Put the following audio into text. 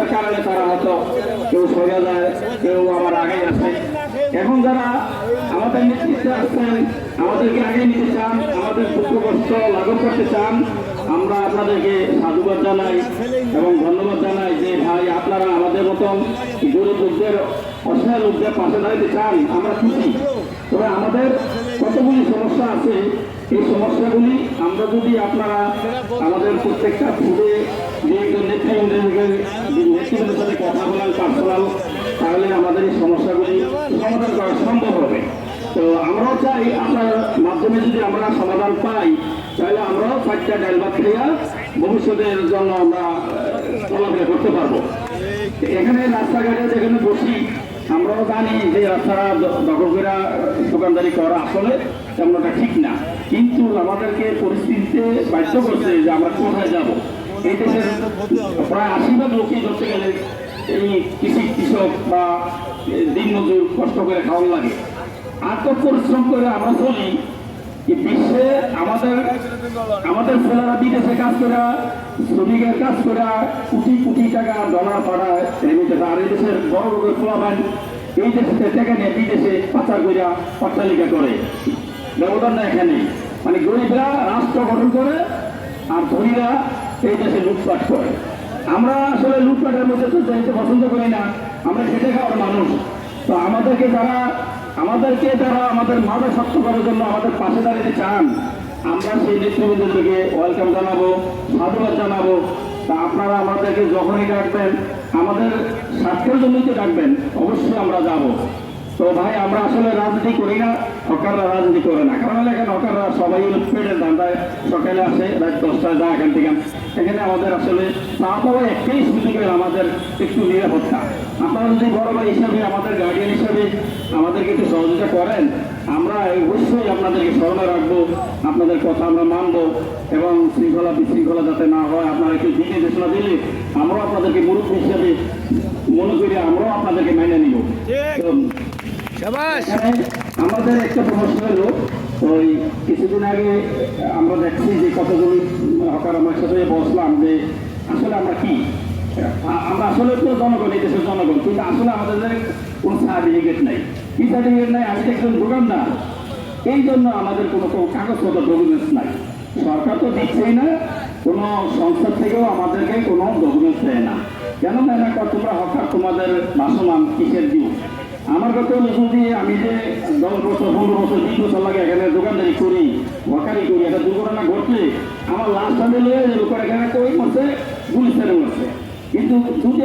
সমস্যার কারণে তারা হয়তো কেউ সরে যায়, কেউ আবার আগে আসে। এখন যারা আমাদের নেতৃত্বে আসছেন, আমাদেরকে আগে নিতে চান, আমাদের দুঃখ কষ্ট লাঘব করতে চান, আমরা আপনাদেরকে সাধুবাদ জানাই এবং ধন্যবাদ জানাই যে ভাই আপনারা আমাদের মতন গরিব লোকদের, অসহায় লোকদের পাশে দাঁড়াতে চান, আমরা খুশি। তবে আমাদের কতগুলি সমস্যা আছে, এই সমস্যাগুলি আমরা যদি আপনারা আমাদের প্রত্যেকটা ফুটে যে নেতৃবৃন্দের সাথে কথা বলেন পার্সোনাল, তাহলে আমাদের এই সমস্যাগুলি সমাধান করা সম্ভব হবে। তো আমরাও চাই আপনার মাধ্যমে যদি আমরা সমাধান পাই, তাহলে আমরাও 5টা ডাল ভাত খাইয়া ভবিষ্যতের জন্য আমরা চলাফেরা করতে পারবো। এখানে রাস্তাঘাটে যেখানে বসি, আমরাও জানি যে রাস্তা দখল করে দোকানদারি করা আসলে তেমনটা ঠিক না, কিন্তু আমাদেরকে পরিস্থিতিতে বাধ্য করছে যে আমরা কোথায় যাব। এই দেশের প্রায় 80% লোকই ধরতে গেলে এই কৃষক বা দিনমজুর কষ্ট করে খাওয়ার লাগে। আত্ম পরিশ্রম করে আমরা চলি। বিশ্বে আমাদের ছেলেরা বিদেশে কাজ করে, শ্রমিকের কাজ করে কোটি কোটি টাকা ডলার পাঠায় রেমিটেন্স। আর এই দেশের বড় বড় ফলাফল এই দেশে টাকা নিয়ে বিদেশে পাচার করিয়া অট্টালিকা করে। ব্যবধান না এখানে, মানে গরিবরা রাষ্ট্র গঠন করে আর ধনীরা এই দেশে লুটপাট করে। আমরা আসলে লুটপাটের মধ্যে তো যাইতে পছন্দ করি না, আমরা খেটে খাওয়ার মানুষ। তো আমাদেরকে যারা আমাদের মাথা শক্ত করার জন্য আমাদের পাশে দাঁড়াতে চান, আমরা সেই নেতৃবৃন্দদেরকে ওয়েলকাম জানাবো, সাধুবাদ জানাবো। তা আপনারা আমাদেরকে যখনই ডাকবেন, আমাদের স্বার্থের জন্যই তো ডাকবেন, অবশ্যই আমরা যাব। তো ভাই আমরা আসলে রাজনীতি করি না, হকাররা রাজনীতি করে না। কারণ এখানে হকাররা সবাই পেটের ধান্দায় সকালে আসে, রাত 10টায় যায় এখান থেকে। এখানে আমাদের আসলে তারপরে একটাই সুযোগের আমাদের একটু নিরাপত্তা। আপনারা যদি বড় ভাই হিসাবে, আমাদের গার্ডিয়ান হিসাবে আমাদেরকে একটু সহযোগিতা করেন, আমরা অবশ্যই আপনাদেরকে স্মরণে রাখবো, আপনাদের কথা আমরা মানবো এবং শৃঙ্খলা বিশৃঙ্খলা যাতে না হয় আপনারা একটু দিক নির্দেশনা দিলে আমরাও আপনাদেরকে মুরব্বী হিসাবে মনে করি, আমরাও আপনাদেরকে মেনে নিব। আমাদের একটা সমস্যা হলো, ওই কিছুদিন আগে আমরা দেখছি যে কতগুলি হকার আমার সাথে বসলাম যে আসলে আমরা কি, আমরা আসলে তো জনগণ, এই দেশের জনগণ, কিন্তু আসলে আমাদের কোনো সার্টিফিকেট নেই। কি সার্টিফিকেট নেই? আমি একজন দোকানদার, এই জন্য আমাদের কোনো কাগজপত্র ডকুমেন্টস নাই। সরকার তো দিচ্ছেই না, কোনো সংস্থা থেকেও আমাদেরকে কোনো ডকুমেন্টস দেয় না। কেন দেয় না? তোমরা হকার, তোমাদের বাসমান কিসের দিও? আমার কথা হলো, যদি আমি যে 10 বছর 15 বছর 20 বছর লাগে এখানে দোকানদারি করি, হকারি করি, একটা দুর্ঘটনা ঘটলে আমার লাশটা দিলে লোকের এখানে কই মরছে, পুলিশের মরছে। কিন্তু যদি